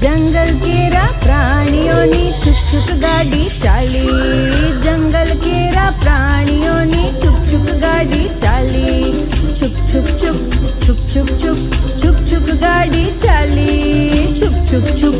जंगल केरा प्राणियोनी छुक छुक गाड़ी चाली। जंगल केरा प्राणियोनी छुक छुक गाड़ी चाली। छुक छुक छुक छुक छुक छुक छुक छुक गाड़ी चाली। छुक छुक छुक